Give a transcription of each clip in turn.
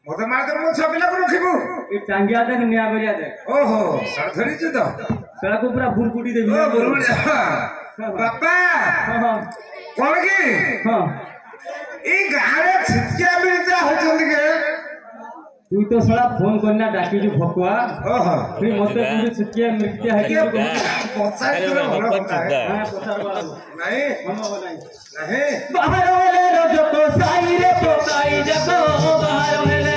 मत मार मो छपिला को रखिबू ए टांगिया देख निया बरिया देख ओहो सर धरी छु तो सड़ा को पूरा बुरकुटी देबी ओ बुरकुटी बापा हां कोन की हां ई गारे छिटकिया बिरजा होचंद के तू तो सड़ा फोन करना डाकी जो भकुआ ओहो फिर मते पूरे छिटकिया मिटते है कि पचाई तो हां पचार वाला नहीं हम नहीं नहीं बाहर वाले रोज को साई रे तो साई जको बाहर वाले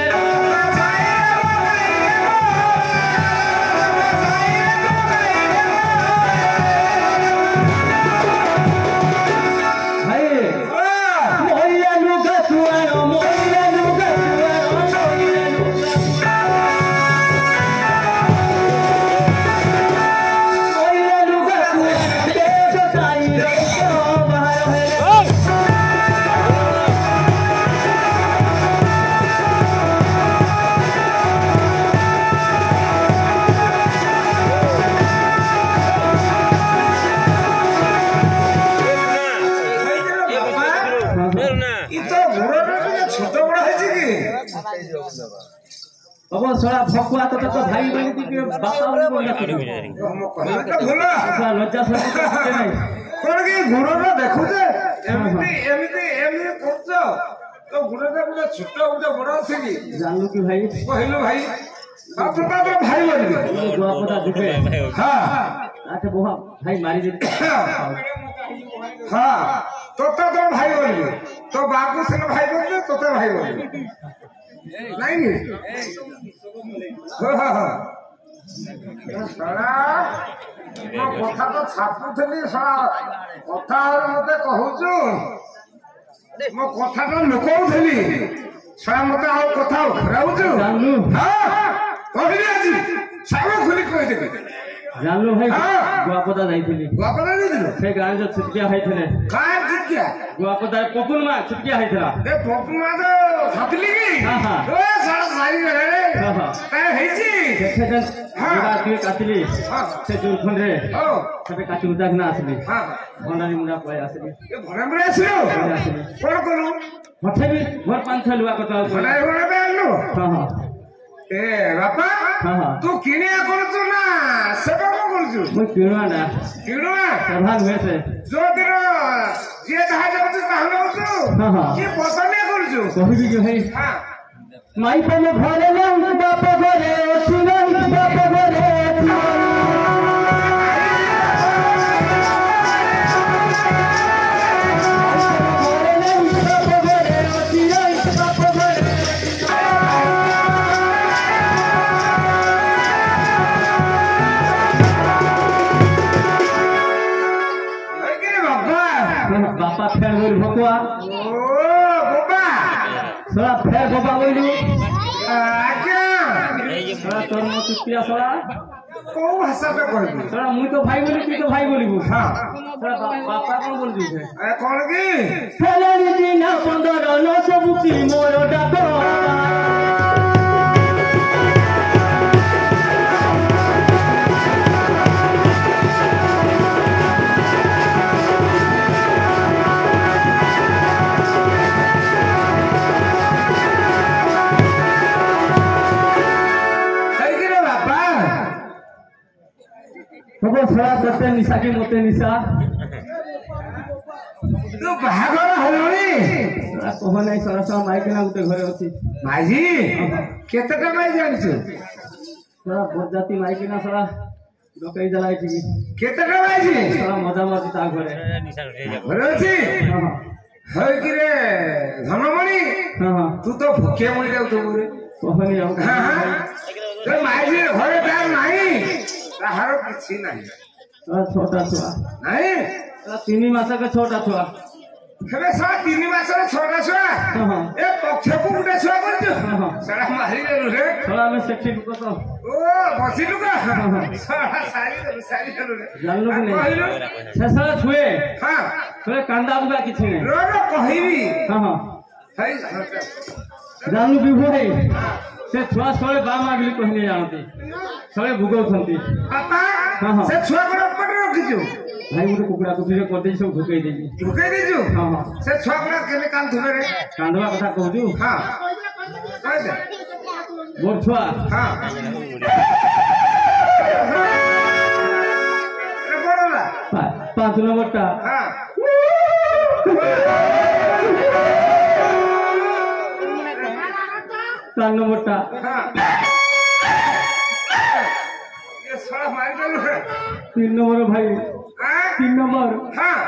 अब सड़ा भकुआ तो भाई बनी थी कि बापा बोल ना करी हम कहला तो भला अच्छा लज्जा से नहीं कोन की गुरो रे देखु जे एमिति करछो तो गुरो रे गुडा छोटा गुडा बड़ा छै की जानलू कि भाई कहलो भाई बाप तो भाई बन दुआपदा दिखे हां अच्छा बोहा भाई मारी दे हां तो भाई बन तो बापू से भाई बन तो भाई बन नहीं सारा मो कथा तो छापुथली सारा कथा मते कहूछु मो कथा तो लुकाउथली सारा मते आ कथा खराउछु जानलू हां कहली आजी सब खुली कहि दे जानलू भाई दुआपदा जाइथिली दुआपदा जाइथिलो से गां जो छिटकिया हैथिले काय छिटकिया दुआपदा पपुन मा छिटकिया हैथिला ए पपुन मा तो छातली की हां ओ सारा सारी रे हां काय हैछि देखे जन मुड़ा के काटली से जुरखन रे ओ सबे काटी उदा ना आसली हां भंडारी मुड़ा पय आसली ए भंडारी आसलो कोन करू हठे भी घर पांच छह लुआ कटा भंडारी बे आलो हां ए बापा हां तू किने करछु ना सेवा को करछु मैं किणवा ना किणवा प्रधान हुए से जो दिन जे कहा जाऊ कहलो तू हां की पसंद करछु कहबी कि भाई हां माई पले घरे ना बाप घरे सुना बाप घरे बापा फेर बोल भकुआ ओ बाबा सड़ा फेर बाबा बोलू आज्ञा सड़ा तोर मत पिया सड़ा को भाषा पे कहबी सड़ा मुई तो भाई बोली तू तो भाई बोलीबू हां सड़ा बापा कोन बोल दी है ए कोन की फेलेनी दिन 15 न सब की मोर डाको बाबा सड़ा करते निशा के मोते निशा तू बाहागर हलोनी कह नहीं सड़ा सड़ा माइक ना उते घरे अछि माजी केतेटा माई जानछु सड़ा बहुत जाति माइक ना सड़ा लोकई जलाई थी केतेटा माजी सड़ा मजा मजा ता घरे घरे अछि हां हय कि रे धनमणि हां तू तो भूखे मरि जाऊ तो रे कहनी हम हां तो माजी घरे दाल नाही ताहारो किछि नाही छोटा छुआ नाही 3 मास का छोटा छुआ हेबे सा 3 मास रे छोटा छुआ ए पक्षे को गुटे छुआ करछु सारा मारी गेलु रे थोड़ा में सेक्सी को तो ओ बसिलु का सारा सारी गेलु रे जानलो कि नहीं से सारा छुए हां छुए कांदा बुगा किछि नहीं रो रो कहिबी हां हई जानलो बिभो है से छुआ सळे बा मागली कहने जानती सळे भुगौ थंती पापा से छुआ को पट रखिजो भाई मुझे कुकुड़ा कुकुरी कर दे सब भुकै देबी भुकै देजो हां से छुआ को केने कान धुबे रे कांदवा कथा कहजू हां कह दे मोर छुआ हाँ बोला 5 नंबरटा हाँ 4 नंबरटा हाँ ये साला मार गया है 3 नंबर भाई हाँ 3 नंबर हाँ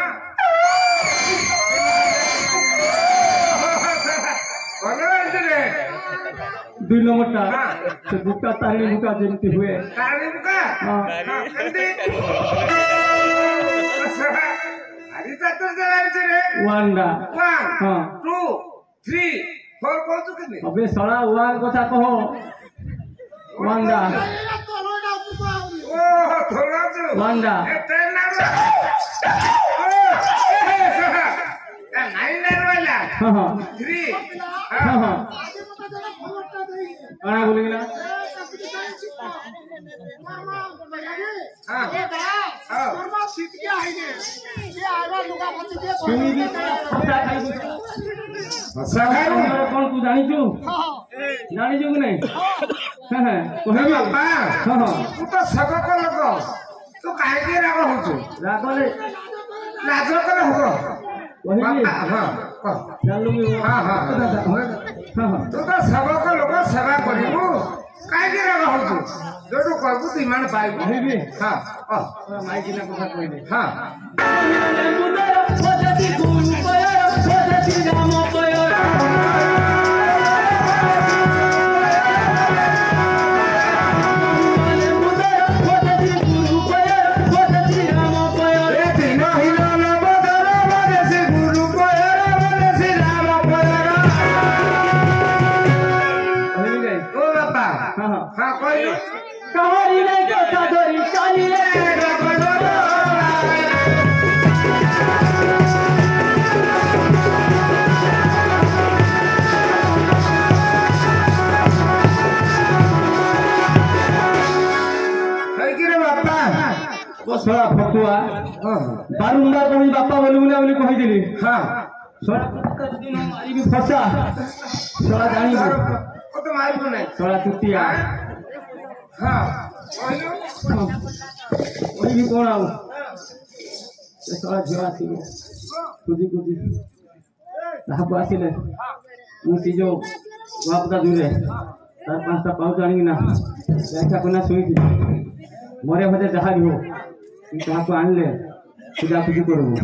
बोलो इधर 2 नंबरटा हाँ। से बुका ताली बुका जेमती हुए तारीफ का हाँ हाँ कंदी अरे तो जरा रे वांडा 1 हाँ 2 3 4 कौन तो कितने अबे साला वान কথা कहो वांडा ओ थोड़ा जो वांडा ए ट्रेन ना ओ ए सहा ए 9 वाला हाँ हाँ 3 हाँ हाँ कौन बोलेगी ना हाँ हाँ सुनी भी पता खाई सखाई कौन तू जानी छू जानी छू कि नहीं हाँ हाँ कहिबी बापा हाँ हाँ तू तो सबक लोग तू काहे के राग होचु रागले लाज कले हो कहिबी हाँ हाँ जान लूंगी हाँ हाँ हाँ हाँ तू तो सबक लोग सेवा करिबु काहे के राग होचु जोटु कहबु तू इमान पाइबु कहिबी हाँ माइक ना কথা কই দে हाँ ओ बापा हाँ हाँ हाँ कोई कहानी रे जो सादरी चाली रे वो सड़ा फटुआ बारंबार कहीं बापा बोली कही हाँ सड़ा दिन मारी भी फसा सड़ा जानी वो तो मारिबु नहीं सड़ा तुतिया हाँ वही भी कौन आऊ सड़ा झिवा सी कुदी कुदी ताको आसिले मुसी जो बापदा दूरे तार 5टा पाउच आनी ना ऐसा कोना सुई मरे भजे जहा भी हो ताको आनले पूजा पूजी करबो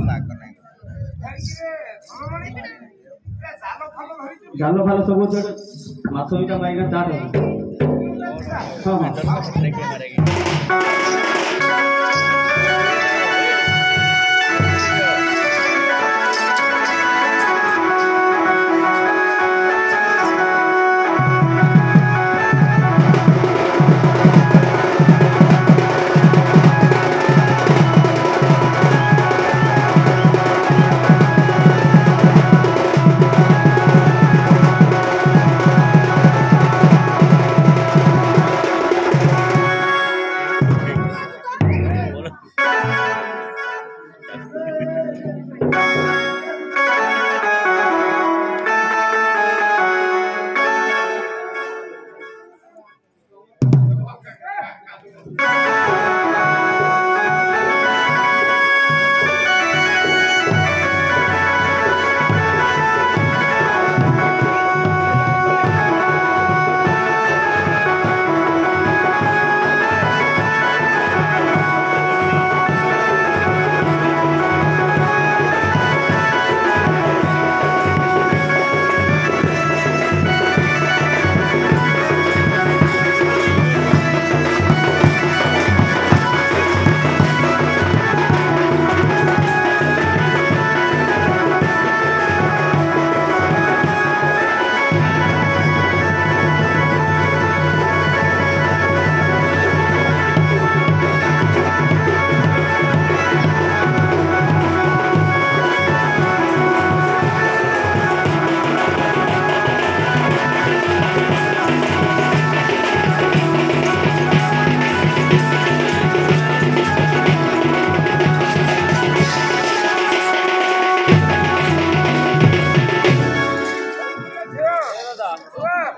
জাল ভালো সব মাছ দুইটা মাইনা চাট হবে হ্যাঁ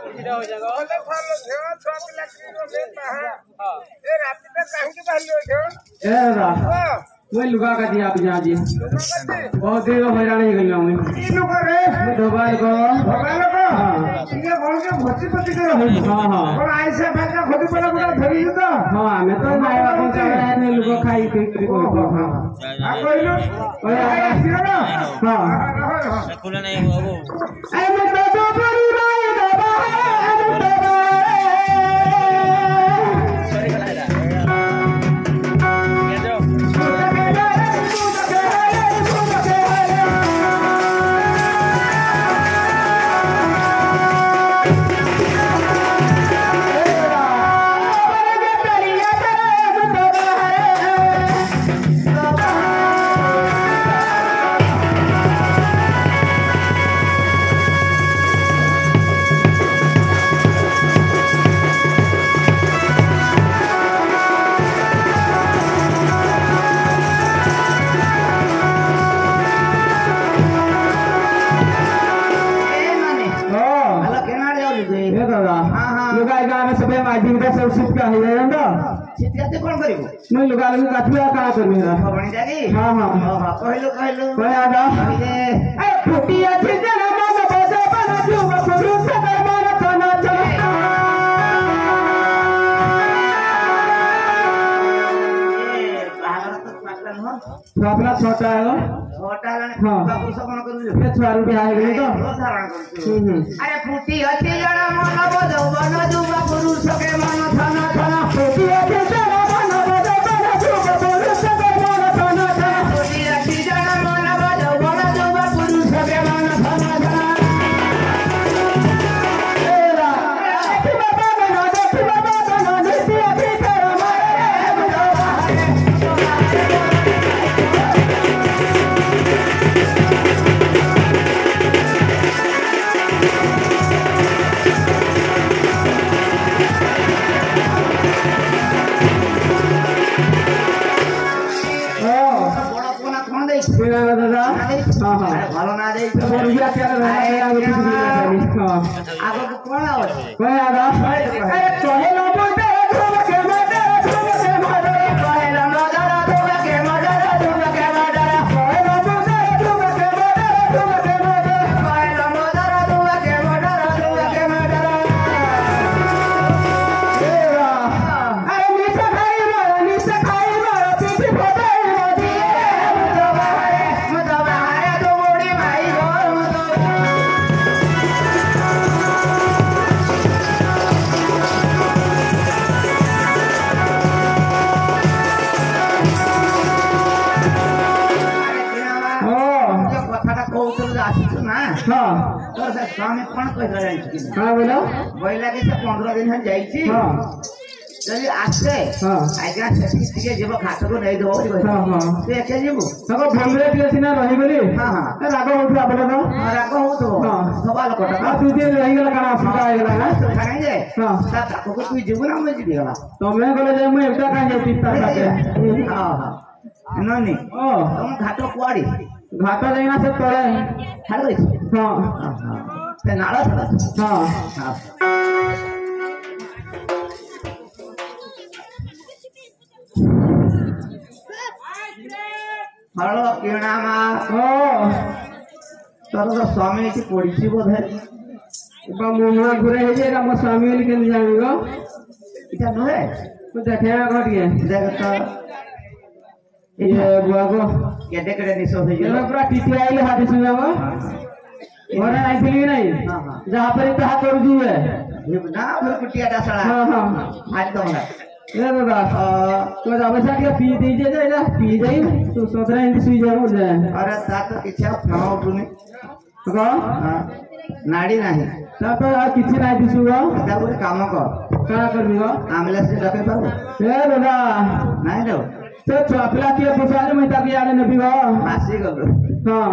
बोले थालो झियो छुआ पिला की रे बाहा ए रात में काहे के बाहर लियो ए रा मैं लुगा का दिया आप जा जी बहुत देर हैरान हो गई मैं ई लुगा रे दबाई को हां ये बोल के भोची पति के हां हां और ऐसे बैठा खुद पर पूरा धरी तो हां मैं तो माय बाप का ने लुगा खाई के को हां आ कोइलो ओए आसियो ना हां खुला नहीं बाबू ए मैं तो बड़ी राय दबा है दबा सॉरी खला ये जो सब सीट का है जानदा सीट का कौन करिवो मैं लुगा लगी काठिया का करबे रा बणी जागी हां हां हां कहलो कोई आदा कहले ए फुटिया छिजना मन बजा बना जुवा पुरु सदा मन तना चला अपना छोटा है छोटा लाने हां बाबू सब कोन करू ये छुआ रुपया है गई तो धारण करू अरे फुटी अछि जणा मन बजो बन जुवा पुरु सके मन थाना थाना फुटी अछि जणा मन बजा बना जुवा पुरु सदा मन तना चला फुटी अछि जणा मन बजो बन जुवा पुरु सके मन थाना थाना एरा देखि बाबा बना देखि अभी कर मारे बुझो बड़ा कोना कोन दे बिना दादा हां हां अरे भालो ना दे रुपया क्या रहा आगे कुछ नहीं हां आगो को कोन आवे कोई आदा अरे कहे लो बोलते धूम के मारे कहे लो नजर धूम के मदर धूम के मदर कहे लो बोलते धूम के मारे कहे लो नजर धूम के मदर एरा अरे निशा खाई मारो पीछे फटाई मोदी मुदो बाहरे तो बूढ़ी माई गोर मुदो ओ कथाटा कौतल आसीଛୁ ना हां तोर से स्वामी कोन कहला जाई हां बोलो बोइला के से 15 दिन हम जाईची हां যদি আসে हां আজ্ঞা সেটি থেকে যাব খাতକୁ নেই দেবো हां हां তুই একে যাবো তাকো ভঙ্গরে দিয়ে সিনা রহি বলি হ্যাঁ হ্যাঁ রাগ উঠু আপনা তো রাগ হউতো হ্যাঁ। সবাল কথা आ तू जे रही गला काना असुविधा आइ गला খানে যে हां তা তাকো তুই যাবো না মই যাবি গলা तमे गले जे मैं एकटा काहे पिता साथे হ্যাঁ হ্যাঁ ননি ओ তুমি ঘাট কুয়াড়ি घाटा जाइना से तोड़े ছাড় গই हां তে নাড়া ছাড়া हां হ্যাঁ হলো কিনা মা ओ তোর তো স্বামী এসে পড়িছি বোধে बा मुना घुरे हे जे हम स्वामी वाली के जानिगो এটা নয় तो देखे घट गए দেখ তো ये बुआ को কেটে কেটে নিছো হয়ে ये গেল पूरा टीटी आइल हाथी सुनावा और नहीं थी नहीं हाँ, हाँ। जहां पर कहा कर दी है না ওর কুটিয়াটা ছাড়া हां हां আজ তো না ये दादा तो अब ऐसा क्या पी दीजिए जा पी जाई तो 17 इंच सुई जा हो जाए अरे ता तो किछा खाओ तुने को नाड़ी नाही ता तो आ किछि नहीं दिसुगा ता बोले काम कर का करबीगा एम्बुलेंस से डके पाबो ए दादा नाही रो तो चपला के पुछाले मैं तक यार ने बिगा मासी गलो हां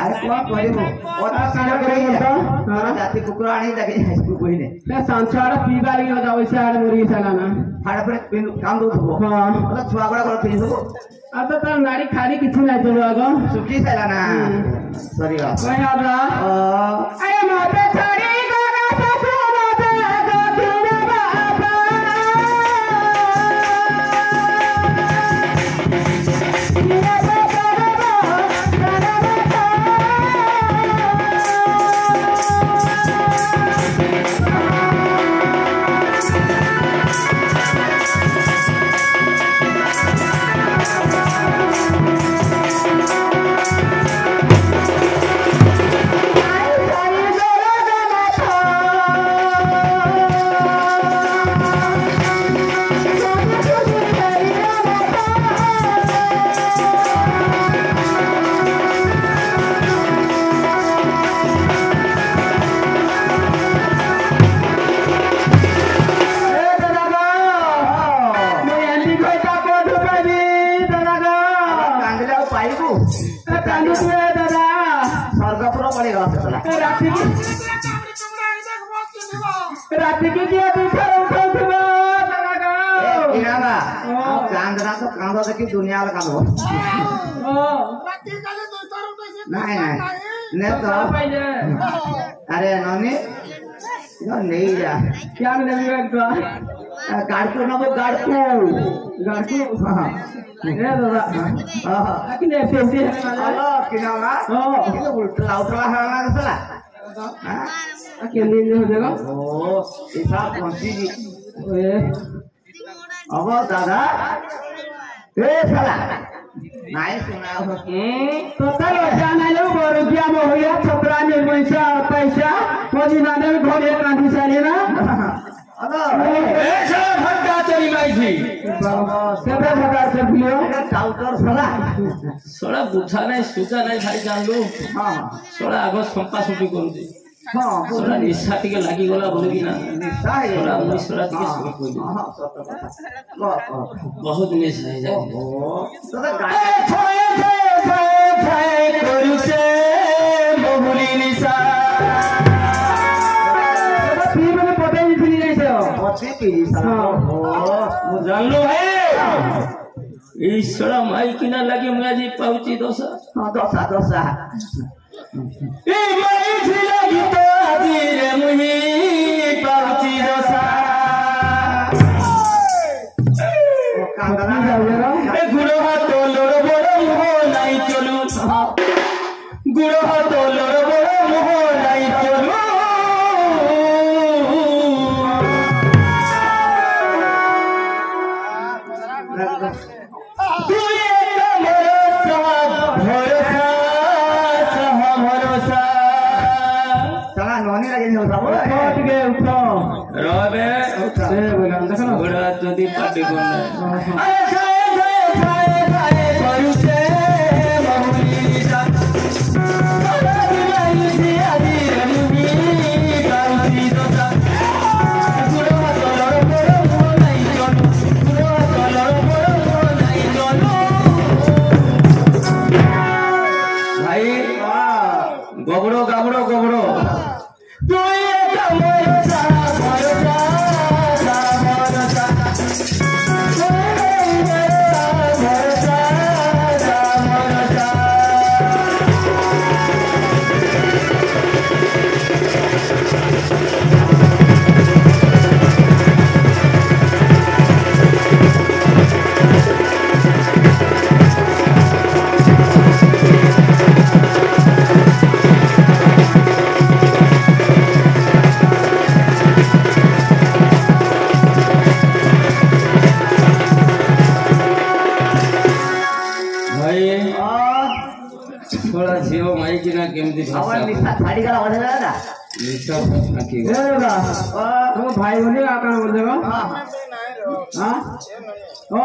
अरे कोन करिबो ओता सारा करिबो तो हां जाति कुकुर आनी लगे हाईस्कूल कोइने मैं सांछाड़ पीबा लगी हो जावे से आड़ मोरी सलाना हाड़ पर काम दो थबो हां ओता छुआ गड़ा कर फिर दो अब तो नाड़ी खाड़ी किछि नहीं चलो आगो सुखी सलाना सॉरी कोई याद रहा ओ अरे माते छाड़ी गाना ससुर राति की किया दूसरा उठाउथिबा लगा किराना चांदना तो कांदो देखि दुनिया वाला कांदो नहीं ने तो अरे ननी यो नहीं जा क्या नहीं लगता गाड़को ना वो गाड़को हां ए दादा हां लेकिन ऐसे ऐसे हेलो किराना ये उल्टा उल्टा हराना कसला अकेले हो जाएगा ओ ऐसा पहुंची जी ओए अब दादा ए साला नाय सुना हो तो चलो जाना लो रुपया में होया छपरा में पैसा मोदी नाने में घर एक आंधी सारी ना हेलो ऐसा भट्टा चली माई थी सेबे भट्टा से पियो टाउटर साला सोड़ा बुझा नहीं सुजा नहीं भाई जान लो हां सोड़ा आगो संपा सुटी करूची हां सोड़ा निशा टिके लागी गला बोले कि ना निशा है सोड़ा मुई सोड़ा टिके सुटी कोई हां सत कथा बहुत निशा है जाए ओ तो गाड़ी करूचे बहुली निशा पति पीरी साला ओ जान लो है ईश्वरा माई की ना लगे मुझे जी पहुंची दोसा हां दोसा ए माई थी लगी तो आजी रे मुही पहुंची दोसा ओ कांदना ए गुरो हातो लोर बड़ो मुहो नहीं चलू गुरो हातो लोर बड़ो मुहो नहीं चलू साला नोनी लगे हो सब रबे बड़ा जदी पार्टी करना भाई गबड़ो गबड़ो गबड़ो तू ये भरोसा थोड़ा जीव माई की ना केमती आवाज निशा गाड़ी का आवाज है ना निशा आकी ए दादा तो भाई बोले आका बोल देगा हां हां ओ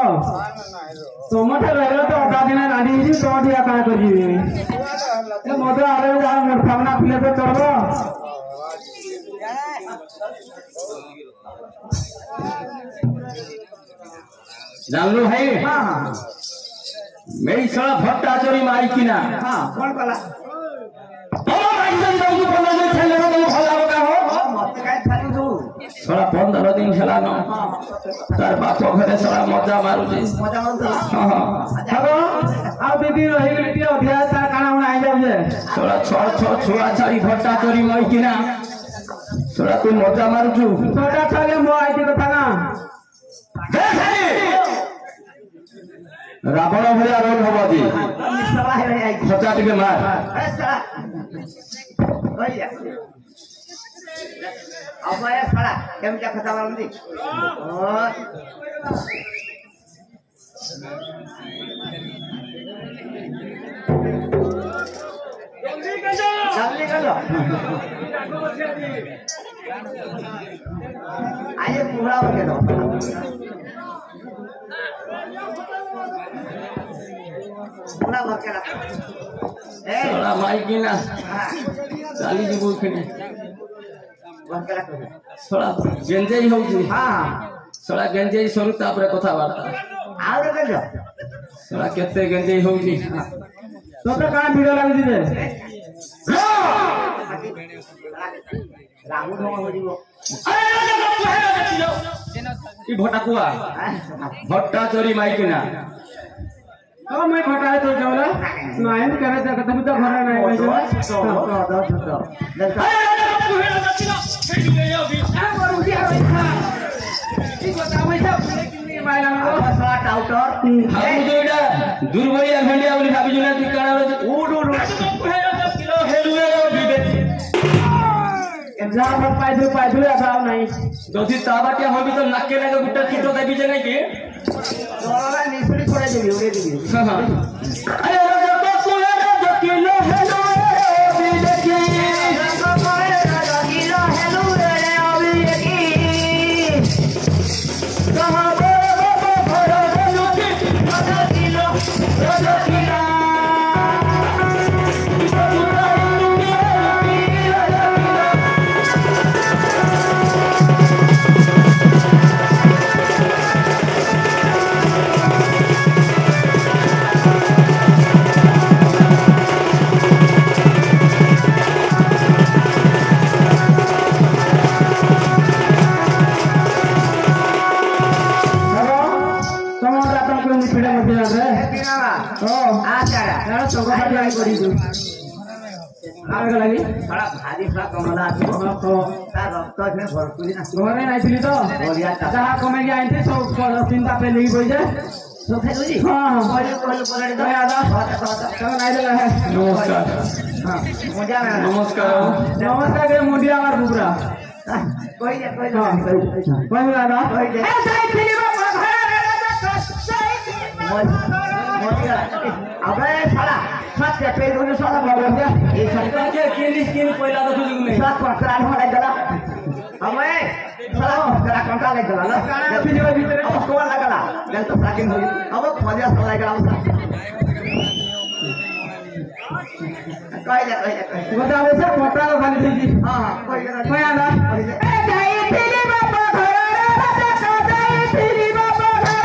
तो मत लगलो तो आधा दिन राडी जी तो दिया का कर जी ए मधु आरे जा मोर सामना पिले तो चलबो जान लो भाई हां मेरी साला भट्टा चोरी मारी की ना हां कौन कला ओ भाई जन तो को बोला जो खेले रो भला बका हो मत काय थाली दू साला 15 दिन खेला न तार बापो घरे साला मजा मारू जी मजा मारू हां हां आ दीदी रही गली टिया अध्याय तार काना उना आ जाऊ जे साला छुआ छाड़ी भट्टा चोरी मारी की ना साला तू मजा मारू छु छोटा छाले मो आई के कथा ना रावण भया रोल हबो दी निशा है आई खचा टिके मार ए साला भैया अब आया साला केम क्या खता वाली ओ जल्दी कर लो आइए पूरा हो गया पूरा भर के रखो ए साला माई की ना चाली जी बोल खेने भर के रखो साला गेंजेई होउची हां साला गेंजेई सरू तापरे कथा वार्ता आओ कर लो साला केते गेंजेई होउची तो का वीडियो लागी दे ରାହୁ ଢଙ୍ଗ ହୋଇଯିବ କି ଭଟାକୁଆ ଭଟ୍ଟା ଚୋରି ମାଇକିନା तो मैं घटा तो जाऊला नहीं तो करे तो तुम तो घर नहीं भाई दुर्बलिया भेंडिया बोली भाभी जुना तू काना एग्जाम पर पाइदु अभाव नहीं যদি তাবাটিয়া হবি তো নাকে নাকে গুটা ছোট দেবি যে নাকি তোরা নিছুড়ি করে দিবি উড়ে দিবি আরে রাজা কোলা রাজা কিলো হেলো বি দেখি রাজা কোলা রাজা কিলো হেলো রে অবি দেখি সাহাবা বাবা ভরা লুকি রাজা কিলো घरे नहीं तो जहाँ कमे आए सब चिंता पे नहीं बोल जाए नमस्कार नमस्कार मुंडिया हमार बुबरा अबे साला सात के पेड़ में साला बाबू क्या ये सरकार के किन पहिला त खुजुङ नै सात पकड़ा हमारा जला अबे साला जरा कंटा ले जला ना फिर भीतर अब कोवा लगला जल तो साकिन हो अब खोजा साला लगला कह जा बताओ से पोटा खाली थी हां कोई आना ए जाई तेरे बाबा घर रे राजा जाई तेरी बाबा घर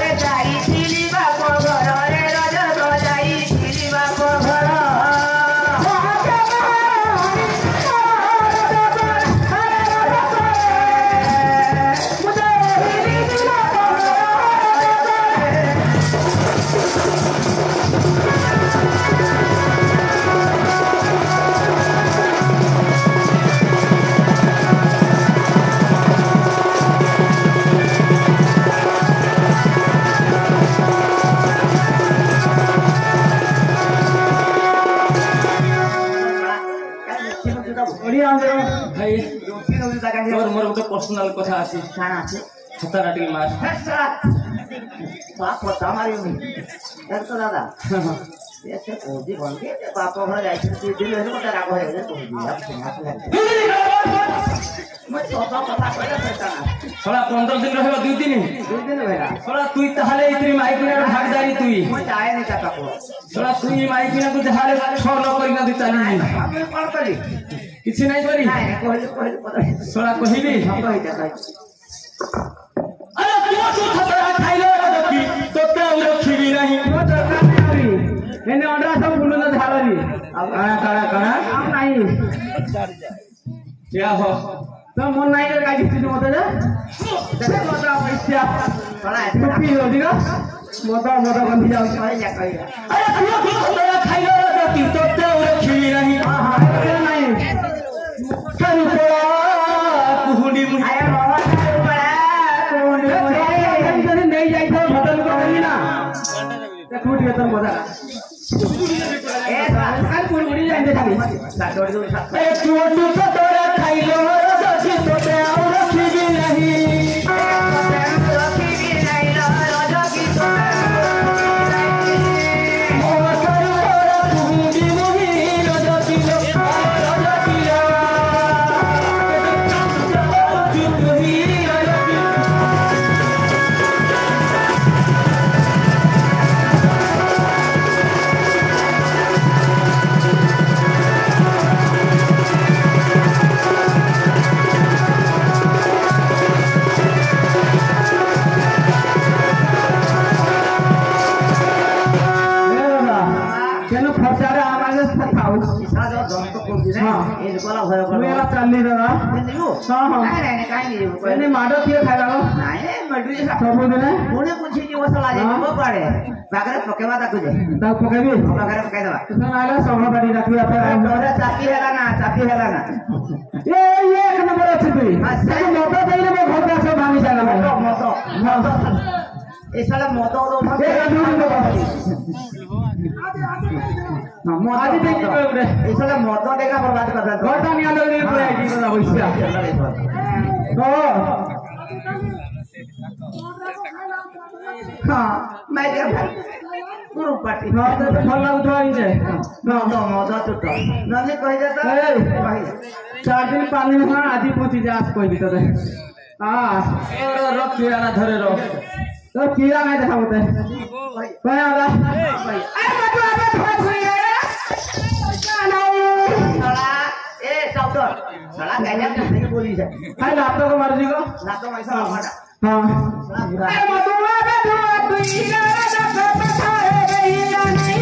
ए जाई तेरी बाबा घर रे राजा जाई तेरी बाबा घर भाई मोर मोर गोटे पर्सनल कथा अछि खाना আছে खतरा टिके मार बाप पता मारी नहीं यार तो दादा ऐसे कोजी बन के बाप घर जाई थी दिल है को राग है रे कोजी अब सुना मैं तो पता पहले पता छोड़ा 15 दिन रहबा 2 दिन भेला छोड़ा तुई तहाले इतरी माइकिना भाग जारी तुई मैं जाए नहीं चाहता को छोड़ा तुई माइकिना को जहाले छोड़ न करिना तू चली अब कौन करी किछि नहीं करी नहीं कोई पता छोड़ा कहिबी हम कहि जाता अरे तू खतरा खाइलो रखी तो ते रखीबी नहीं मैंने ऑर्डर सब बोलो ना झाड़ी अब कणा हम नहीं क्या हो तो मन नहीं कर गाड़ी चीज मत जा देखो मत पैसा बड़ा है टोपी हो दिगा मत बंदी जाओ कहि जा अरे तू खतरा खाइलो रखी तो ते रखीबी नहीं हां नहीं करू पड़ा कुहुनी मुही आया बाबा बड़ा नहीं जाई तो बदल को नहीं ना देखो ये तो मजा ए कल कुरमुड़ी जाएंगे खाली साडोड़ दो सात ए तू खतरा खाइलो रखी तो ते रखीबी नहीं रखी भी नहीं राजा की तो हां हां ନାଇଁ ନାଇଁ କାଇଁ ଯିବୁ ଏନେ ମାଡ କିଏ ଖାଇଲାଲୋ ନାଇଁ ମେଡୁଇ ସବୁଦିନେ ପୁଣି ପୁଛି ଯିବ ସଲା ଯିବ କୁଆଡେ ପାଖରେ ପକେଇବା ତାକୁ ଯେ ତାକୁ ପକେଇବି ପାଖରେ ପକେଇଦବା ତୁ ନାଇଲା ସଭାପତି ଡାକିବା ତୋର ଚାପି ହେଲା ନା ଏ ଏକ ନମ୍ବର ଅଛି ତୁଇ ତାକୁ ମଦ ଦେଇଲେ ମୋ ଘର ଆସ ଭାଙ୍ଗି ଚାଲା ମଦ ଏ ସାଲା ମଦ ଦଉଛନ୍ତି ଆଜି ଦେଖି रे ଏ ସାଲା ମଦ ଦେଖା ବର୍ବାଦ କରିଦେ ଘରଟା ନିଆ ଲଗେଇ ପୁରା ଆଜି କଥା ହଇছা ତ ହଁ ମାଇକେ ପୁରୁ ପାଟି ମଦ ତ ଭଲ ଲାଗୁଥିବ ଇଁଜେ ମଦ ଟୁଟ ନହେଲେ କହିଦେ ତ ଏ 4 दिन 5 दिन खाना आजी पहुंची जा आज कोई भी तो रो कीड़ा ना धरे रो तो कीड़ा नहीं देखा बोलते कोई आला अरे मत आवे बहुत हुई है साला ए साउटर साला गाया नहीं बोली है हाय लातो को मर्जी को लातो ऐसा हमारा हां साला बुरा अरे मत आवे दुई ना ना पठाए रही नहीं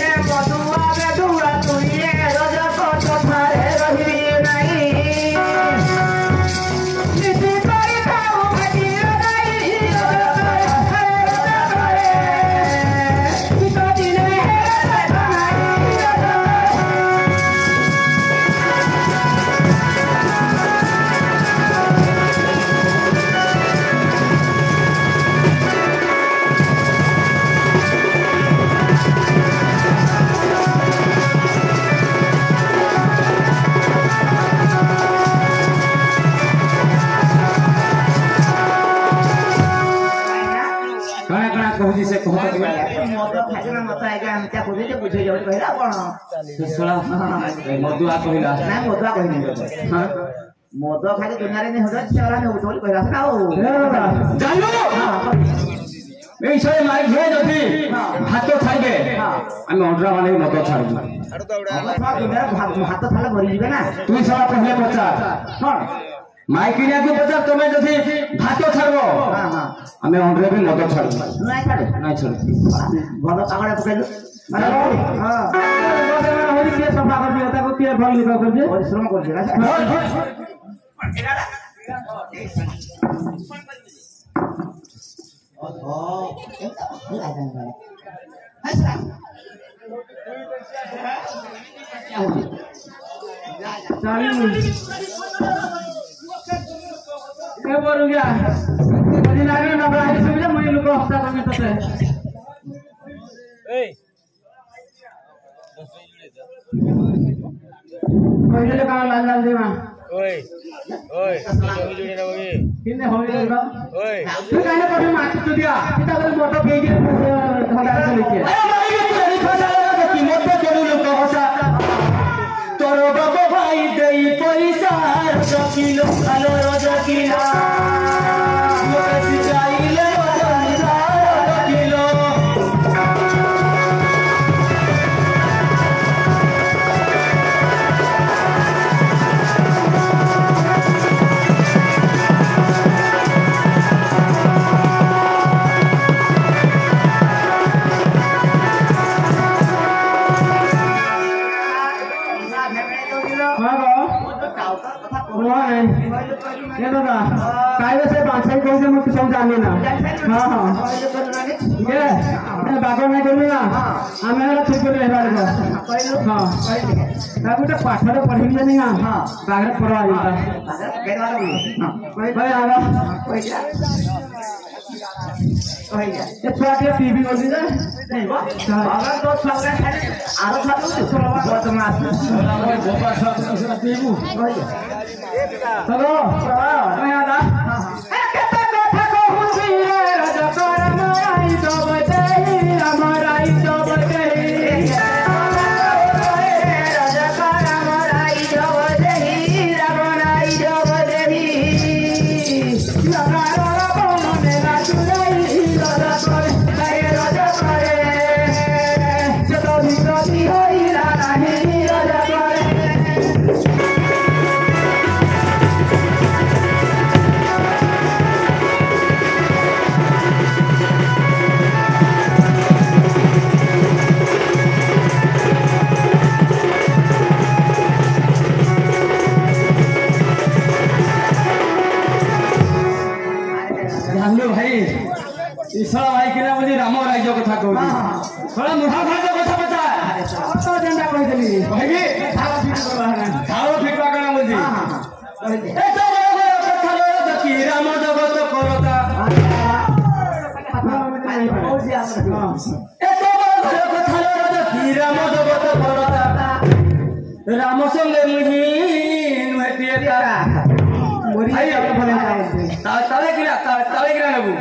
ए मत आवे दुई रोजा को तो थारे रही कहूजी से कहत के मद खाइना मत आगे हम क्या बुझे जे बुझे जाउ कहला कोन ससुरा मधुआ कहिला ना मधुआ कहनी हां मद खाली दुनिया रे नहीं होदा चरा में उठोल कहला ना ओ जानो এই সে মাইক হয়ে যদি হাত ছাড়বে আমি অর্ডার মানে মত ছাড়বো হাত থালে ভরি দিবে না তুই সব পহলে পচার কোন মাইক কিনা কি পচার তুমি যদি ভাত ছাড়বো আমি অর্ডার भी মত ছাড়বো নাই ছাড়ে নাই ছাড়বো বড় কাগড়ে পকাইলো মানে হ্যাঁ হরি কে সফা করবি তাকে কে ভাল লিখা করবি পরিশ্রম করছে না क्या बोलू क्या यदि नारी ना बड़ा सुविधा मैं लोग हफ्ता को में तते ए पहले ले कहां लाल लाल देवा ओए ओए जुड़ी ना बगे किने होई रे ओए तू काने कोठे माछ चुदिया किता बल मोटो फेगी धडा चलिके ए भाई तेरी खसा लगा कि मोटो चलू लोग हसा तोर बाबा भाई देई पैसा किलो आलो रोजा किलो मोकसी जाइले रोजा किलो ये दादा कायदे से बादशाही कौन से मुझे सब जाने ना हां हां ये मैं बागो में बोलूं ना हमें वाला ठीक कर रहबार को हां मैं कुछ पाठ तो पढ़ी नहीं हां बागरे पढ़वा देता भाई आवा ये छोटा के टीवी कर दी नहीं अगर तो सब आरो खातो चलो बहुत मास गोपा सब इसका टीवी हेलो मैं आदा केते कथा कहूसी रे राजा कर माई तो बजई हमाराई तो बजई राजा कर हमाराई तो बजई रावणाई तो बजई लगा रो बोल में ना चुराई राजा कर राजा करे चलो भी होई नहीं राजा कर ईश्वर भाई के ना मुझे राम राज्य कथा कहू थोड़ा महाभारत कथा बता तो जेंदा कहि देली कहबी खाओ ठीक करवा ना खाओ ठीक करना मुझे ए तो बड़ा कथा लो देखी राम जगत करता ए तो बड़ा कथा लो देखी राम जगत करता राम संगे मुही नुहतिया मोरी बोले तावे गिरा नबू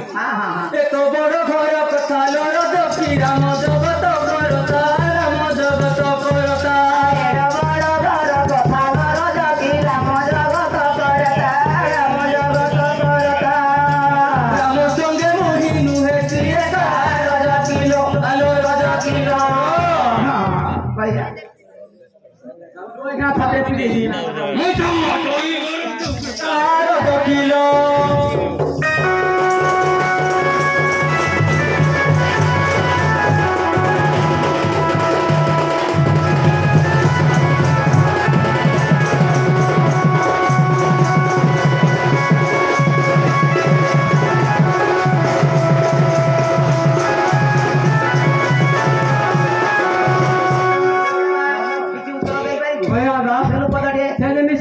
ए तो बड़ घर कथा लो देखी राम जगत करता राम जगत करता राम संगे मुही नुहतिया राजा किलो आलो राजा किलो भैया कोई ना फटे पी दी मुझे मोटोई राजा किलो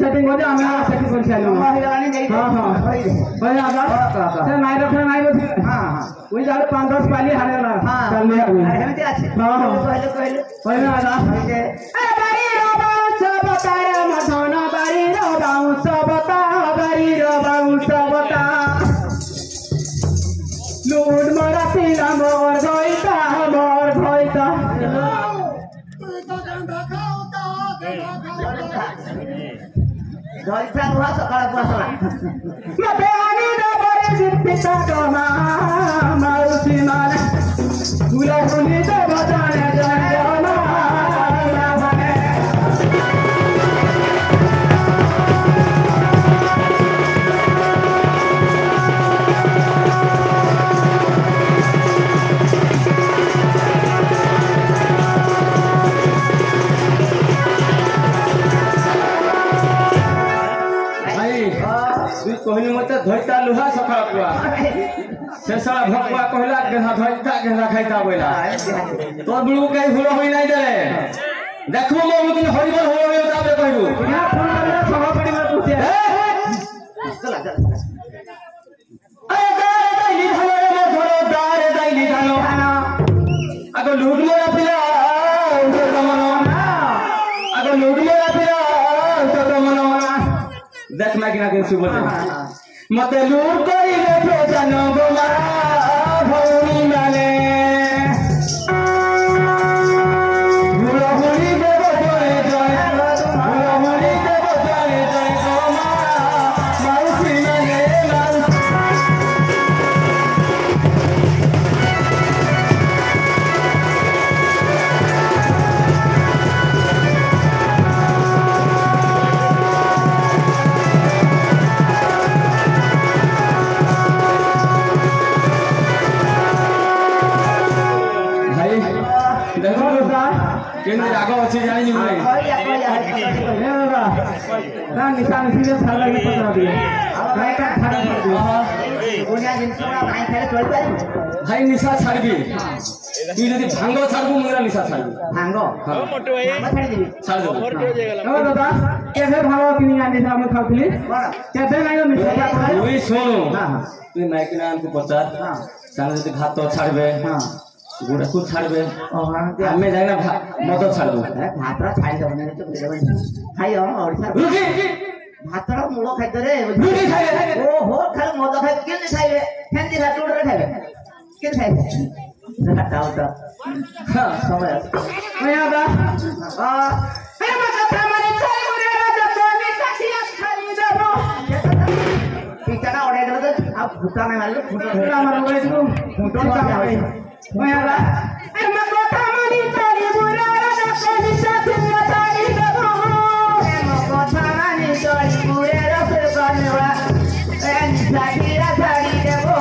सेटिंग हो जा मैं सेटिंग कर छालो हां हां भाई आजा से नाइ रखना नाइ बथि हां हां ओइ जाड़ 5-10 पाली हारेला चल ले आबू हेमती अछि हां हां पहले आजा ए बारी रो बाउंस बताया मधना बारी रो बाउंस बता बारी रो बाउंस बता लूट मारा तिला मोर भइता जयसा हुआ सकाळ पसला मते आनी द बरे जित्ता डोमा माउसी माने तुला हुनी दे बजाने जयमा लावने कहनी मत धोइता लुहा सफा कुआ से सारा भकुआ कहला गेहा धोइता गेहा खाइता बोला तोर बुलु कई हुलो होई नाही दे देखबो मो मुकिन हरिबर होय होय ताबे कहबो बिना फोन करले सभापति में पूछे चला अरे दाई धानो रे मोर दारे दाई धानो आगो लूट मोरा पिला तो कमनो आगो लूट मोरा पिला तो कमनो देख ना किना के सुबह मते लूट कइले प्रजन गोमा भौनी माने भुलहुरी देव जय जय भुलहुरी देव जय जय गोमा माउसी माने केने रागो अछि जानि नी भाई ना निशान सीधे साला के पकड़ा दिए भाई का खाना कर दिया दुनिया जिनसोना भाई खेले चल पाई भाई निशा छाड़बी तू यदि भांगो छाड़बू मेरा निशा छाड़बी भांगो हां मोटो भाई छाड़ दे छाड़ दो ओ दादा केबे भांगो किनी आनी हम खाउतली केबे नाइयो निशा ओई सुनो हां तू नायक नाम को पचार हां साले यदि भात तो छाड़बे हां गुड़ा को छाड़बे हमें जाना मत छाड़बो भातरा छाड़ दबने तो बेदबन खाइयो ओडिसा रुकी भातरा मूलो खाइ दे रुकी खाइबे ओ हो खाली मद खाइ केन खाइबे फेंदी भात उडरे खाइबे केन खाइबे हटाओ तो हां समय ओया बा हे मत थामने चली गुरे राजा सोनी काटिया खाली देबो पिकाना ओडे दे अब भूता में मारले फुटो मार बोले तू फुटो मार ओया बा ए मत थामने चली गुरे राजा सोनी काटिया खाली देबो ए मत थामने चली गुरे राजा सोनी काटिया खाली देबो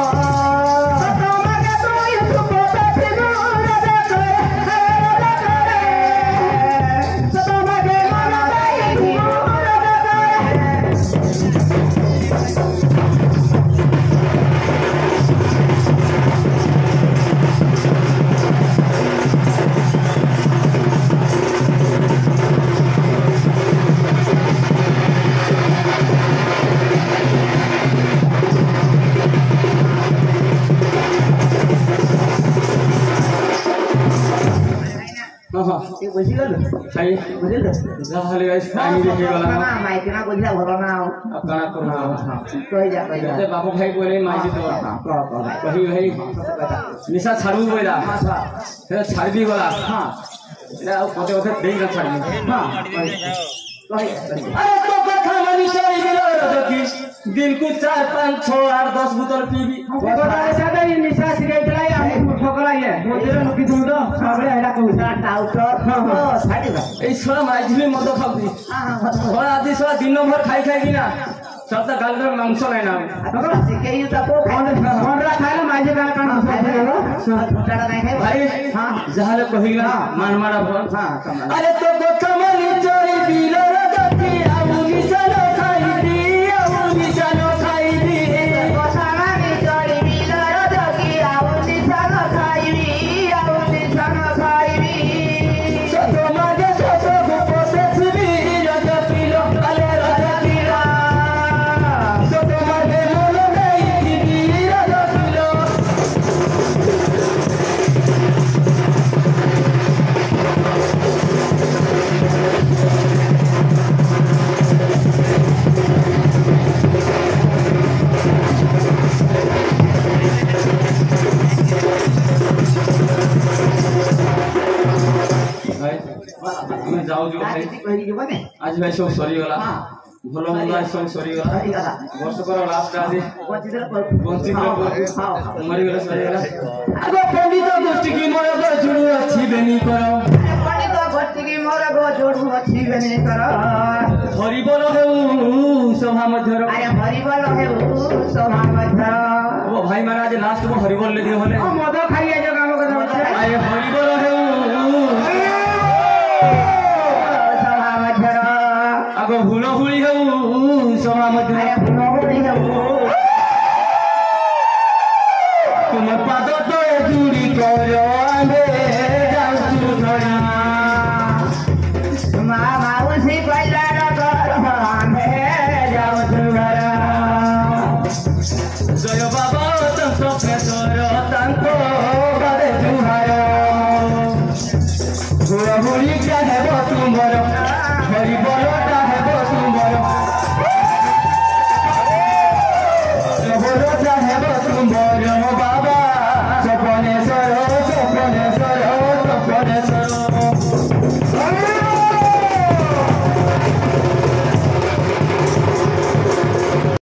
বুঝি গেল ভাই বুঝিল যাহলে গাইস টাইম দেখে গলা না মাইকে না বুঝলা ভালো না কানা করব কই যা কই যা যে বাবু ভাই কইলে মাইজি তো কহি ভাই নিশা ছাড়ু বইলা সেটা ছাড়বি গলা হ্যাঁ এটা পথে পথে দেই না ছাড়বি হ্যাঁ কই अरे तो कथा मानी चली मिलो रजकी दिन को 4 5 6 8 10 बोतल पीबी गोटाले सादा इ निशा सिगाइतलाई आमे ठोकला ये मोतिर नुकी दुम तो सबले हैडा कहू डाउटर हो छाडिबा এই ছড়া মাইঝিলি মদ খাবি ছড়া আদি ছড়া দিন ভর খাই খাই কিনা সবটা গালর মাংস নাই না आता सिकेयु त को कोनरा खाइला माइजे काल कान घोटाला नाही खाइ ভাই যাহলে কহিলা মান মারা ভর हां अरे तो कथा मानी चली मिलो रजकी आउ निशान खाइबी आउ निशान खाइबी कोसामानी चली मिलर जकी आउनी सँग खाइबी आउनी सँग खाइबी सतो मागे सतो गोपसे छुबी रज पिलो अले रज पिला सतो मागे मोलो नहीं दिबी रज पिलो ভাই তুমি যাও যে ভাই आती कहि दिबने আজ ভাই সব সরি গলা ভালো মন্দ আজ সব সরি গলা सही गला বর্ষ কর লাস্ট আজ बचिदर पर বঞ্চিত हां মরি গলা সরি গলা আগ পণ্ডিত গোষ্ঠী কি মোর জুড়ু আছে বেনি কর पंडित भट्टी की मोर गो जोडु अछि बेने कर হরি বল হেউ সভা মধ্যর अरे हरि बोल हे सभा मध्य ও ভাই महाराज लास्ट में हरि बोल ले दियो हले मद खाइए जो काम कर आए हरि बोल हे